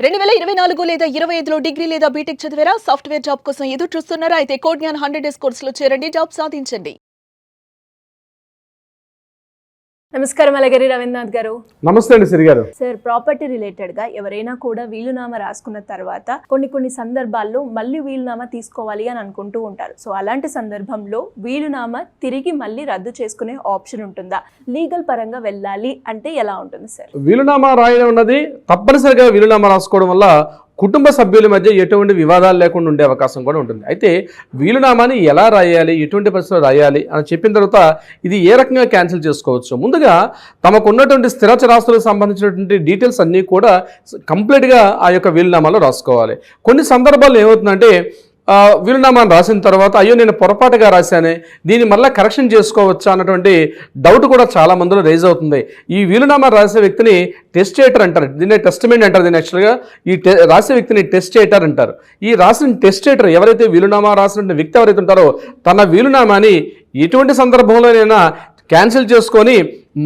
2024 లేదా 25లో డిగ్రీ లేదా బీటెక్ చదివారా? సాఫ్ట్వేర్ జాబ్ కోసం ఎదురు చూస్తున్నారా? అయితే కోడ్ జ్ఞాన్ 100 డేస్ కోర్సులో చేరండి, జాబ్ సాధించండి. నమస్కారం అలగిరి రవీంద్రనాథ్ గారు. నమస్తే అండి సిరి గారు. సార్, ప్రాపర్టీ రిలేటెడ్ గా ఎవరైనా కూడా వీలునామా రాసుకున్న తర్వాత కొన్ని సందర్భాల్లో మళ్ళీ వీలునామా తీసుకోవాలి అని అనుకుంటూ ఉంటారు. సో అలాంటి సందర్భంలో వీలునామా తిరిగి మళ్ళీ రద్దు చేసుకునే ఆప్షన్ ఉంటుందా? లీగల్ పరంగా వెళ్ళాలి అంటే ఎలా ఉంటుంది సార్? వీలునామా రాయడం ఉన్నది తప్పనిసరిగా వీలునామా రాసుకోవడం వల్ల కుటుంబ సభ్యుల మధ్య ఎటువంటి వివాదాలు లేకుండా ఉండే అవకాశం కూడా ఉంటుంది. అయితే వీలునామాని ఎలా రాయాలి, ఎటువంటి పరిస్థితుల్లో రాయాలి అని చెప్పిన తర్వాత ఇది ఏ రకంగా క్యాన్సిల్ చేసుకోవచ్చు? ముందుగా తమకు ఉన్నటువంటి స్థిర చరాస్తులకు సంబంధించినటువంటి డీటెయిల్స్ అన్నీ కూడా కంప్లీట్గా ఆ యొక్క వీలునామాలో రాసుకోవాలి. కొన్ని సందర్భాల్లో ఏమవుతుందంటే వీలునామాను రాసిన తర్వాత అయ్యో నేను పొరపాటుగా రాశానే, దీన్ని మళ్ళీ కరెక్షన్ చేసుకోవచ్చా అన్నటువంటి డౌట్ కూడా చాలా మందిలో రైజ్ అవుతుంది. ఈ వీలునామా రాసే వ్యక్తిని టెస్టేటర్ అంటారు, దీన్ని టెస్టిమెంట్ అంటారు. దీన్ని యాక్చువల్గా రాసే వ్యక్తిని టెస్టేటర్ అంటారు. ఈ రాసిన టెస్టేటర్ ఎవరైతే వీలునామా రాసిన వ్యక్తి ఎవరైతే ఉంటారో తన వీలునామాని ఎటువంటి సందర్భంలోనైనా క్యాన్సిల్ చేసుకొని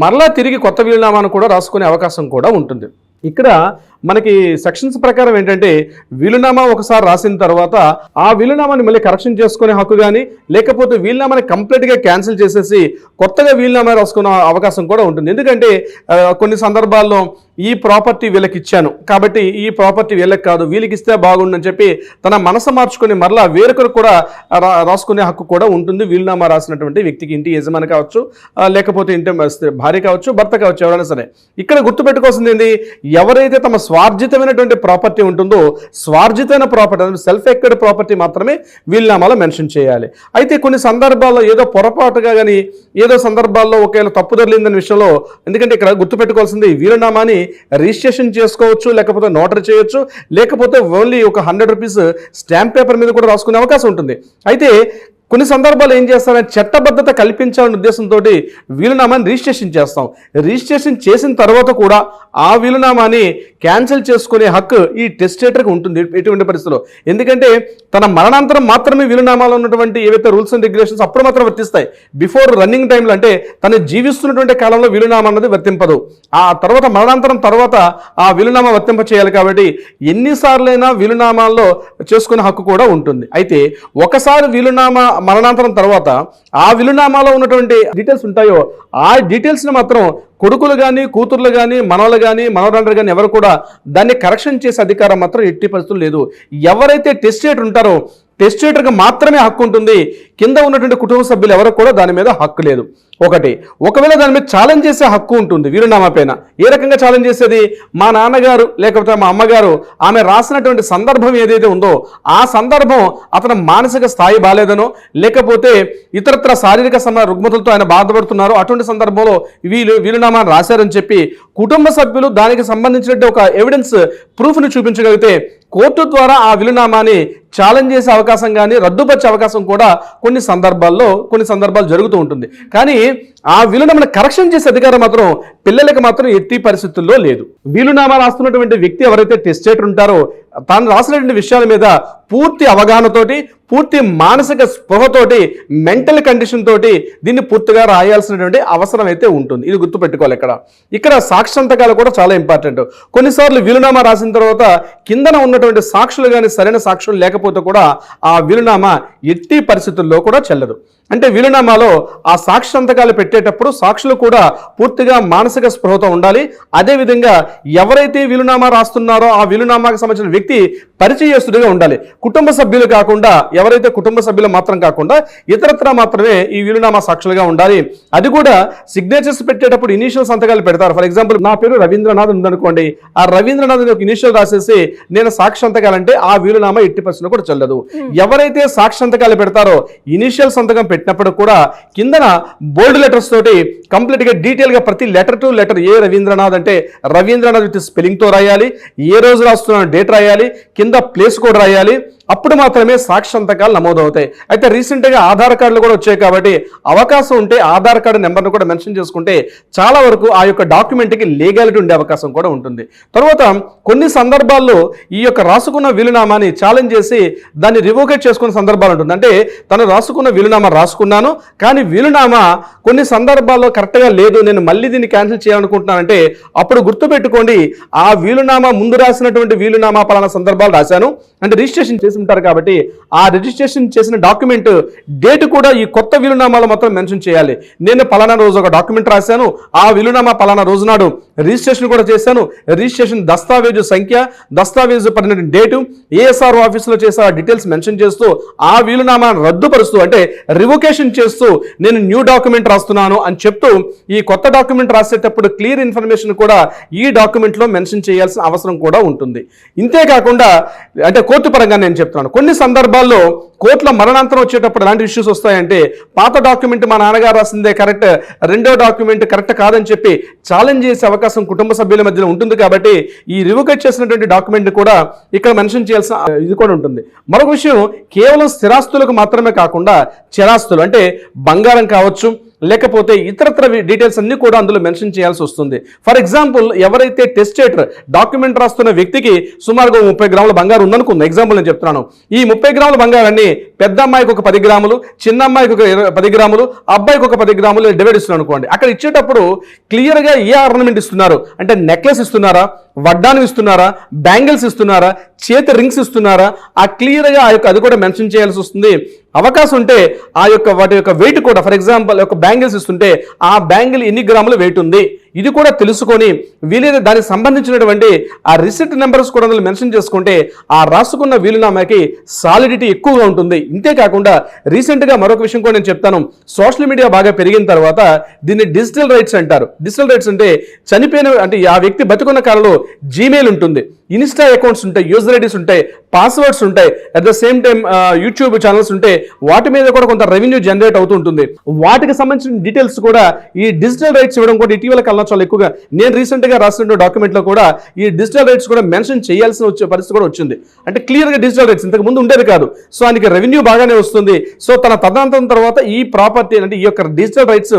మరలా తిరిగి కొత్త వీలునామాను కూడా రాసుకునే అవకాశం కూడా ఉంటుంది. ఇక్కడ మనకి సెక్షన్స్ ప్రకారం ఏంటంటే వీలునామా ఒకసారి రాసిన తర్వాత ఆ వీలునామాని మళ్ళీ కరెక్షన్ చేసుకునే హక్కు కానీ, లేకపోతే వీలునామాని కంప్లీట్గా క్యాన్సిల్ చేసేసి కొత్తగా వీలునామా రాసుకునే అవకాశం కూడా ఉంటుంది. ఎందుకంటే కొన్ని సందర్భాల్లో ఈ ప్రాపర్టీ వీళ్ళకి ఇచ్చాను కాబట్టి ఈ ప్రాపర్టీ వీళ్ళకి కాదు, వీళ్ళకి ఇస్తే బాగుండని చెప్పి తన మనసు మార్చుకొని మరలా వేరొకరు కూడా రాసుకునే హక్కు కూడా ఉంటుంది. వీలునామా రాసినటువంటి వ్యక్తికి, ఇంటి యజమాని కావచ్చు, లేకపోతే ఇంటి భార్య కావచ్చు, భర్త కావచ్చు, ఎవరైనా సరే. ఇక్కడ గుర్తుపెట్టుకోవాల్సింది ఏంటి, ఎవరైతే తమ స్వార్జితమైనటువంటి ప్రాపర్టీ ఉంటుందో స్వార్జితమైన ప్రాపర్టీ, సెల్ఫ్ ఎక్టెడ్ ప్రాపర్టీ మాత్రమే వీలునామాలో మెన్షన్ చేయాలి. అయితే కొన్ని సందర్భాల్లో ఏదో పొరపాటుగా కానీ ఏదో సందర్భాల్లో ఒకవేళ తప్పుదొరిలిందనే విషయంలో, ఎందుకంటే ఇక్కడ గుర్తుపెట్టుకోవాల్సింది వీలునామాని రిజిస్ట్రేషన్ చేసుకోవచ్చు, లేకపోతే నోటరీ చేయొచ్చు, లేకపోతే ఓన్లీ ఒక 100 రూపీస్ స్టాంప్ పేపర్ మీద కూడా రాసుకునే అవకాశం ఉంటుంది. అయితే కొన్ని సందర్భాలు ఏం చేస్తారంటే చట్టబద్ధత కల్పించాలనే ఉద్దేశంతో వీలునామాని రిజిస్ట్రేషన్ చేస్తాం. రిజిస్ట్రేషన్ చేసిన తర్వాత కూడా ఆ వీలునామాని క్యాన్సిల్ చేసుకునే హక్కు ఈ టెస్టేటర్కి ఉంటుంది ఎటువంటి పరిస్థితుల్లో. ఎందుకంటే తన మరణాంతరం మాత్రమే వీలునామాలో ఉన్నటువంటి ఏవైతే రూల్స్ అండ్ రెగ్యులేషన్స్ అప్పుడు మాత్రం వర్తిస్తాయి. బిఫోర్ రన్నింగ్ టైంలో అంటే తను జీవిస్తున్నటువంటి కాలంలో వీలునామా అన్నది వర్తింపదు. ఆ తర్వాత మరణాంతరం తర్వాత ఆ వీలునామా వర్తింప చేయాలి. కాబట్టి ఎన్నిసార్లైనా వీలునామాల్లో చేసుకునే హక్కు కూడా ఉంటుంది. అయితే ఒకసారి వీలునామా మరణాంతరం తర్వాత ఆ వీలునామాలో ఉన్నటువంటి డీటెయిల్స్ ఉంటాయో ఆ డీటెయిల్స్ని మాత్రం కొడుకులు కానీ, కూతుర్లు కానీ, మనవలు కానీ, మనవరాండ్రు కానీ ఎవరు కూడా దాన్ని కరెక్షన్ చేసే అధికారం మాత్రం ఎట్టి పరిస్థితులు లేదు. ఎవరైతే టెస్టేటర్ ఉంటారో టెస్టేటర్కి మాత్రమే హక్కు ఉంటుంది. కింద ఉన్నటువంటి కుటుంబ సభ్యులు ఎవరికి కూడా దాని మీద హక్కు లేదు. ఒకవేళ దాని మీద ఛాలెంజ్ చేసే హక్కు ఉంటుంది వీలునామా పైన. ఏ రకంగా ఛాలెంజ్ చేసేది, మా నాన్నగారు లేకపోతే మా అమ్మగారు ఆమె రాసినటువంటి సందర్భం ఏదైతే ఉందో ఆ సందర్భం అతని మానసిక స్థాయి బాలేదనో, లేకపోతే ఇతరత్ర శారీరక రుగ్మతలతో ఆయన బాధపడుతున్నారో అటువంటి సందర్భంలో వీలునామా రాశారని చెప్పి కుటుంబ సభ్యులు దానికి సంబంధించినట్టు ఒక ఎవిడెన్స్ ప్రూఫ్ని చూపించగలిగితే కోర్టు ద్వారా ఆ వీలునామాని ఛాలెంజ్ చేసే అవకాశం కానీ రద్దుపరిచే అవకాశం కూడా కొన్ని సందర్భాలు జరుగుతూ ఉంటుంది. కానీ ఆ వీలునామాని కరెక్షన్ చేసే అధికారం మాత్రం పిల్లలకి మాత్రం ఎట్టి పరిస్థితుల్లో లేదు. వీలునామా రాస్తున్నటువంటి వ్యక్తి ఎవరైతే టెస్టేటర్ ఉంటారో తాను రాసినటువంటి విషయాల మీద పూర్తి అవగాహనతోటి, పూర్తి మానసిక స్పృహతోటి, మెంటల్ కండిషన్ తోటి దీన్ని పూర్తిగా రాయాల్సినటువంటి అవసరం అయితే ఉంటుంది. ఇది గుర్తుపెట్టుకోవాలి. ఇక్కడ సాక్షి సంతకాలు కూడా చాలా ఇంపార్టెంట్. కొన్నిసార్లు వీలునామా రాసిన తర్వాత కిందన ఉన్నటువంటి సాక్షులు కానీ సరైన సాక్షులు లేకపోతే కూడా ఆ వీలునామా ఎట్టి పరిస్థితుల్లో కూడా చెల్లదు. అంటే వీలునామాలో ఆ సాక్షి సంతకాలు పెట్టేటప్పుడు సాక్షులు కూడా పూర్తిగా మానసిక స్పృహతో ఉండాలి. అదేవిధంగా ఎవరైతే వీలునామా రాస్తున్నారో ఆ వీలునామాకు సంబంధించిన వ్యక్తి పరిచయస్తుడిగా ఉండాలి. కుటుంబ సభ్యులు కాకుండా, ఎవరైతే కుటుంబ సభ్యులు మాత్రం కాకుండా ఇతరత్రా మాత్రమే ఈ వీలునామా సాక్షులుగా ఉండాలి. అది కూడా సిగ్నేచర్స్ పెట్టేటప్పుడు ఇనీషియల్ సంతకాలు పెడతారు. ఫర్ ఎగ్జాంపుల్ నా పేరు రవీంద్రనాథ్ ఉందనుకోండి, ఆ రవీంద్రనాథ్ ఒక ఇనీషియల్ రాసేసి నేను సాక్షి సంతకాలంటే ఆ వీలునామా 80% కూడా చెల్లదు. ఎవరైతే సాక్షి సంతకాలు పెడతారో ఇనీషియల్ సంతకం పెట్టినప్పుడు కూడా కిందన బోల్డ్ లెటర్స్ తోటి కంప్లీట్ గా డీటెయిల్ గా ప్రతి letter to letter A Ravindranath అంటే రవీంద్రనాథ్ విత్ స్పెల్లింగ్ తో రాయాలి, ఏ రోజు రాస్తున్న డేట్ రాయాలి, కింద ప్లేస్ కోడ్ రాయాలి. అప్పుడు మాత్రమే సాక్షి సంతకాలు నమోదవుతాయి. అయితే రీసెంట్గా ఆధార్ కార్డులు కూడా వచ్చాయి కాబట్టి అవకాశం ఉంటే ఆధార్ కార్డు నెంబర్ను కూడా మెన్షన్ చేసుకుంటే చాలా వరకు ఆ యొక్క డాక్యుమెంట్కి లీగాలిటీ ఉండే అవకాశం కూడా ఉంటుంది. తర్వాత కొన్ని సందర్భాల్లో ఈ యొక్క రాసుకున్న వీలునామాని ఛాలెంజ్ చేసి దాన్ని రివోకేట్ చేసుకునే సందర్భాలు ఉంటుంది. అంటే తను రాసుకున్న వీలునామా రాసుకున్నాను, కానీ వీలునామా కొన్ని సందర్భాల్లో కరెక్ట్గా లేదు, నేను మళ్ళీ దీన్ని క్యాన్సిల్ చేయాలనుకుంటున్నానంటే అప్పుడు గుర్తుపెట్టుకోండి, ఆ వీలునామా ముందు రాసినటువంటి వీలునామా పలానా సందర్భాలు రాశాను అంటే రిజిస్ట్రేషన్ చేసి ఉంటారు కాబట్టి ఆ రిజిస్ట్రేషన్ చేసిన డాక్యుమెంట్ డేట్ కూడా ఈ కొత్త వీలునామాలో మాత్రం మెన్షన్ చేయాలి. నేను పలానా రోజు ఒక డాక్యుమెంట్ రాశాను, ఆ వీలునామా పలానా రోజు నాడు రిజిస్ట్రేషన్ కూడా చేశాను, రిజిస్ట్రేషన్ దస్తావేజు సంఖ్య, దస్తావేజు పడిన డేటు, ఏఎస్ఆర్ ఆఫీసులో చేసే డీటెయిల్స్ మెన్షన్ చేస్తూ ఆ వీలునామా రద్దుపరుస్తూ అంటే రివోకేషన్ చేస్తూ నేను న్యూ డాక్యుమెంట్ రాస్తున్నాను అని చెప్తూ ఈ కొత్త డాక్యుమెంట్ రాసేటప్పుడు క్లియర్ ఇన్ఫర్మేషన్ కూడా ఈ డాక్యుమెంట్లో మెన్షన్ చేయాల్సిన అవసరం కూడా ఉంటుంది. ఇంతేకాకుండా అంటే కోర్టు పరంగా నేను చెప్తున్నాను, కొన్ని సందర్భాల్లో కోర్టులో మరణాంతరం వచ్చేటప్పుడు ఎలాంటి ఇష్యూస్ వస్తాయంటే పాత డాక్యుమెంట్ మా నాన్నగారు రాసిందే కరెక్ట్, రెండో డాక్యుమెంట్ కరెక్ట్ కాదని చెప్పి ఛాలెంజ్ చేసే అవకాశం కుటుంబ సభ్యుల మధ్యలో ఉంటుంది. కాబట్టి ఈ రివోకేట్ చేసినటువంటి డాక్యుమెంట్ కూడా ఇక్కడ మెన్షన్ చేయాల్సిన ఇది కూడా ఉంటుంది. మరొక విషయం, కేవలం స్థిరాస్తులకు మాత్రమే కాకుండా చరాస్తులు అంటే బంగారం కావచ్చు, లేకపోతే ఇతరత్ర డీటెయిల్స్ అన్ని కూడా అందులో మెన్షన్ చేయాల్సి వస్తుంది. ఫర్ ఎగ్జాంపుల్, ఎవరైతే టెస్టేటర్ డాక్యుమెంట్ రాస్తున్న వ్యక్తికి సుమారుగా 30 గ్రాముల బంగారం ఉందనుకుంది, ఎగ్జాంపుల్ నేను చెప్తున్నాను. ఈ 30 గ్రాముల బంగారాన్ని పెద్ద అమ్మాయికి ఒక 10 గ్రాములు, చిన్న అమ్మాయికి ఒక 10 గ్రాములు, అబ్బాయికి ఒక 10 గ్రాములు డివైడ్ ఇస్తున్నాను అనుకోండి. అక్కడ ఇచ్చేటప్పుడు క్లియర్గా ఏ ఆర్నమెంట్ ఇస్తున్నారు అంటే నెక్లెస్ ఇస్తున్నారా, వడ్డానం ఇస్తున్నారా, బ్యాంగిల్స్ ఇస్తున్నారా, చేతి రింగ్స్ ఇస్తున్నారా, ఆ క్లియర్గా ఆ యొక్క అది కూడా మెన్షన్ చేయాల్సి వస్తుంది. అవకాశం ఉంటే ఆ యొక్క వాటి యొక్క వెయిట్ కూడా, ఫర్ ఎగ్జాంపుల్ ఒక బ్యాంగిల్స్ ఇస్తుంటే ఆ బ్యాంగిల్ ఎన్ని గ్రాములు వెయిట్ ఉంది ఇది కూడా తెలుసుకొని వీలైతే దానికి సంబంధించినటువంటి ఆ రిసిప్ట్ నెంబర్స్ కూడా అందులో మెన్షన్ చేసుకుంటే ఆ రాసుకున్న వీలునామాకి సాలిడిటీ ఎక్కువగా ఉంటుంది. ఇంతేకాకుండా రీసెంట్గా మరొక విషయం కూడా నేను చెప్తాను, సోషల్ మీడియా బాగా పెరిగిన తర్వాత దీన్ని డిజిటల్ రైట్స్ అంటారు. డిజిటల్ రైట్స్ అంటే చనిపోయిన అంటే ఆ వ్యక్తి బతుకున్న కాలంలో జీమెయిల్ ఉంటుంది, ఇన్స్టా అకౌంట్స్ ఉంటాయి, యూజర్ ఐడీస్ ఉంటాయి, పాస్వర్డ్స్ ఉంటాయి, at the same time YouTube channels ఉంటాయి, వాటి మీద కూడా కొంత రెవెన్యూ జనరేట్ అవుతూ ఉంటుంది. వాటికి సంబంధించిన డీటెయిల్స్ కూడా ఈ డిజిటల్ రైట్స్ ఇవ్వడం కూడా ఇటీవల కాలంలో చాలా ఎక్కువగా నేను రీసెంట్గా రాసిన డాక్యుమెంట్లో కూడా ఈ డిజిటల్ రైట్స్ కూడా మెన్షన్ చేయాల్సిన వచ్చే పరిస్థితి కూడా వచ్చింది. అంటే క్లియర్గా డిజిటల్ రైట్స్ ఇంతకు ముందు ఉండేది కాదు. సో ఆయనకి రెవెన్యూ బాగానే వస్తుంది. సో తన తదనంతరం తర్వాత ఈ ప్రాపర్టీ అంటే ఈ యొక్క డిజిటల్ రైట్స్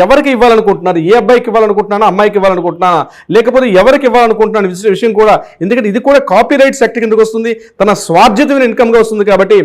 ఎవరికి ఇవ్వాలనుకుంటున్నారు, ఏ అబ్బాయికి ఇవ్వాలనుకుంటున్నానా, అమ్మాయికి ఇవ్వాలనుకుంటున్నానా, లేకపోతే ఎవరికి ఇవ్వాలనుకుంటున్నాను విషయం కూడా, ఎందుకంటే ఇది కూడా కాపీ రైట్స్ యాక్ట్ కిందకు వస్తుంది, తన స్వార్జితమైన ఇన్కమ్గా వస్తుంది. కాబట్టి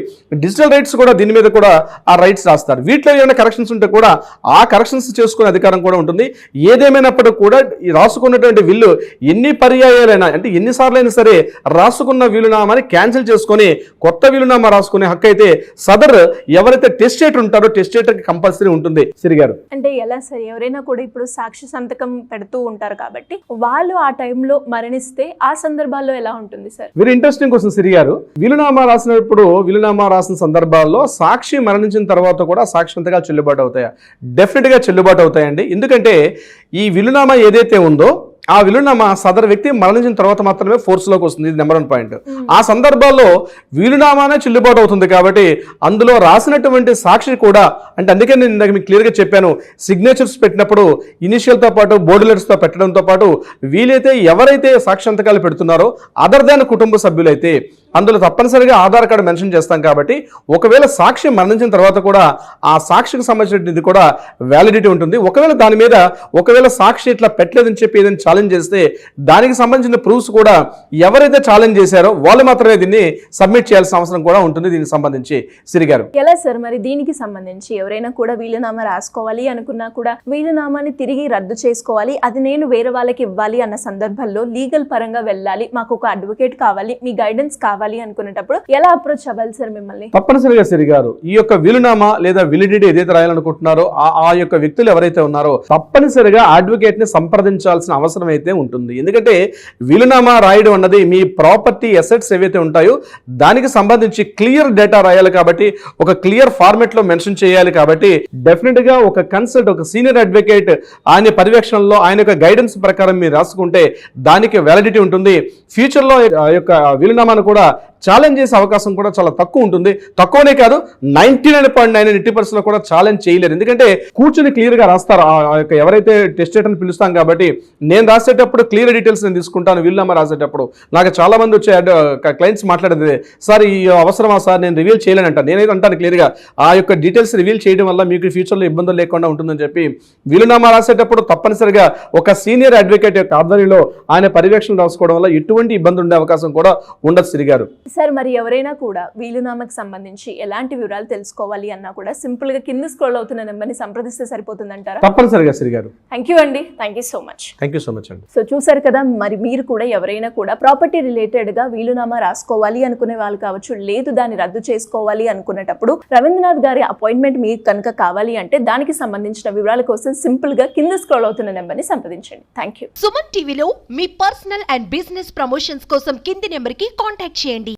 డిజిటల్ రైట్స్ కూడా దీని మీద కూడా ఆ రైట్స్ రాస్తారు. వీటిలో ఏమైనా కరెక్షన్స్ ఉంటే కూడా ఆ కరెక్షన్స్ చేసుకునే అధికారం కూడా ఉంటుంది. ఏదేమైనప్పటికీ కూడా ఈ రాసుకున్నటువంటి విల్లు ఎన్ని పర్యాయాలైనా అంటే ఎన్నిసార్లు అయినా సరే రాసుకున్న వీలునామాని క్యాన్సిల్ చేసుకొని కొత్త వీలునామా రాసుకునే హక్కు అయితే సదర్ ఎవరైతే టెస్టేటర్ ఉంటారో టెస్టేటర్కి కంపల్సరీ ఉంటుంది. సిరి గారు, అంటే ఎలా సరే ఎవరైనా కూడా ఇప్పుడు సాక్షి సంతకం పెడుతూ ఉంటారు కాబట్టి వాళ్ళు ఆ టైంలో మరణిస్తే ఆ సందర్భాల్లో ఎలా ఉంటుంది సార్? వెరీ ఇంట్రెస్టింగ్ క్వశ్చన్ సిరి గారు. వీలునామా రాసినప్పుడు వీలునామా రాసిన సందర్భాల్లో సాక్షి మరణించిన తర్వాత కూడా సాక్షి సంతకాలు చెల్లుబాటు అవుతాయా? డెఫినెట్గా చెల్లుబాటు అవుతాయండి. ఎందుకంటే ఈ వీలునామా ఏదైతే ఉందో ఆ వీలునామా సదరు వ్యక్తి మరణించిన తర్వాత మాత్రమే ఫోర్స్లోకి వస్తుంది. ఇది నెంబర్ 1 పాయింట్. ఆ సందర్భాల్లో వీలునామానే చెల్లుబాటు అవుతుంది కాబట్టి అందులో రాసినటువంటి సాక్షి కూడా అంటే అందుకే నేను ఇందాక మీకు క్లియర్గా చెప్పాను, సిగ్నేచర్స్ పెట్టినప్పుడు ఇనిషియల్తో పాటు బోర్డు లెటర్స్తో పెట్టడంతో పాటు వీలైతే ఎవరైతే సాక్షి సంతకాలు పెడుతున్నారో అదర్ దాన్ కుటుంబ సభ్యులైతే అందులో తప్పనిసరిగా ఆధార్ కార్డు మెన్షన్ చేస్తాం. కాబట్టి ఒకవేళ సాక్షి మరణించిన తర్వాత కూడా ఆ సాక్షికి సంబంధించినది కూడా వ్యాలిడిటీ ఉంటుంది. ఒకవేళ సాక్షి ఇట్లా పెట్టలేదని చెప్పి ఏదైనా ఛాలెంజ్ చేస్తే దానికి సంబంధించిన ప్రూఫ్స్ కూడా ఎవరైతే ఛాలెంజ్ చేశారో వాళ్ళు మాత్రమే దీన్ని సబ్మిట్ చేయాల్సిన అవసరం కూడా ఉంటుంది. దీనికి సంబంధించి సిరి గారు ఎలా సార్ మరి దీనికి సంబంధించి ఎవరైనా కూడా వీలునామా రాసుకోవాలి అనుకున్నా కూడా వీలునామాని తిరిగి రద్దు చేసుకోవాలి, అది నేను వేరే వాళ్ళకి ఇవ్వాలి అన్న సందర్భంలో లీగల్ పరంగా వెళ్ళాలి, మాకు ఒక అడ్వకేట్ కావాలి, మీ గైడెన్స్ కావాలి అనుకునేటప్పుడు ఎలా అప్రోచ్ అవ్వాలి సార్ మిమ్మల్ని? తప్పనిసరిగా సిరి గారు ఈ యొక్క వీలునామా లేదా విలిడిటీ ఏదైతే రాయాలనుకుంటున్నారో ఆ యొక్క వ్యక్తులు ఎవరైతే ఉన్నారో తప్పనిసరిగా అడ్వకేట్ ని సంప్రదించాల్సిన అవసరం అయితే ఉంటుంది. ఎందుకంటే వీలునామా రాయడం అన్నది మీ ప్రాపర్టీ అసెట్స్ ఏవైతే ఉంటాయో దానికి సంబంధించి క్లియర్ డేటా రాయాలి కాబట్టి ఒక క్లియర్ ఫార్మెట్ లో మెన్షన్ చేయాలి. కాబట్టి డెఫినెట్ గా ఒక సీనియర్ అడ్వకేట్ ఆయన పర్యవేక్షణలో ఆయన యొక్క గైడెన్స్ ప్రకారం మీరు రాసుకుంటే దానికి వ్యాలిడిటీ ఉంటుంది. ఫ్యూచర్ లో ఆ యొక్క వీలునామాను కూడా ఛాలెంజ్ చేసే అవకాశం కూడా చాలా తక్కువ ఉంటుంది. తక్కువనే కాదు, 99.9% కూడా ఛాలెంజ్ చేయలేరు. ఎందుకంటే కూర్చుని క్లియర్గా రాస్తారు. ఆ యొక్క ఎవరైతే టెస్ట్ రేట్ అని పిలుస్తాం కాబట్టి నేను రాసేటప్పుడు క్లియర్ డీటెయిల్స్ నేను తీసుకుంటాను. వీలునామా రాసేటప్పుడు నాకు చాలా మంది వచ్చే క్లయింట్స్ మాట్లాడేది, సార్ ఈ అవసరమా సార్, నేను రివీల్ చేయలేను అంటాను. నేనైతే అంటాను క్లియర్గా, ఆ యొక్క డీటెయిల్స్ రివీల్ చేయడం వల్ల మీకు ఫ్యూచర్లో ఇబ్బందులు లేకుండా ఉంటుందని చెప్పి వీలునామా రాసేటప్పుడు తప్పనిసరిగా ఒక సీనియర్ అడ్వకేట్ యొక్క ఆధ్వర్యంలో ఆయన పర్యవేక్షణ రాసుకోవడం వల్ల ఎటువంటి ఇబ్బంది ఉండే అవకాశం కూడా ఉండదు సిరి గారు. సార్ మరి ఎవరైనా కూడా వీలునామాకి సంబంధించి ఎలాంటి వివరాలు తెలుసుకోవాలి అన్నా కూడా సింపుల్ గా కింద స్క్రోల్ అవుతున్న నెంబర్ని సంప్రదిస్తే సరిపోతుందంటారా? తప్పనిసరిగా సిరి గారు. థ్యాంక్ యూ అండి, thank you so much. Thank you so much అండి. సో చూసారు కదా, మరి మీరు కూడా ఎవరైనా కూడా ప్రాపర్టీ రిలేటెడ్ గా వీలునామా రాసుకోవాలి అనుకునే వాళ్ళు కావచ్చు, లేదు దాన్ని రద్దు చేసుకోవాలి అనుకునేటప్పుడు రవీంద్రనాథ్ గారి అపాయింట్మెంట్ మీకు కనుక కావాలి అంటే దానికి సంబంధించిన వివరాల కోసం సింపుల్ గా కింద స్క్రోల్ అవుతున్న నెంబర్ని సంప్రదించండి. Thank you. సుమన్ టీవీలో మీ పర్సనల్ అండ్ బిజినెస్ ప్రమోషన్స్ కోసం కింది నెంబర్కి కాంటాక్ట్ చేయండి.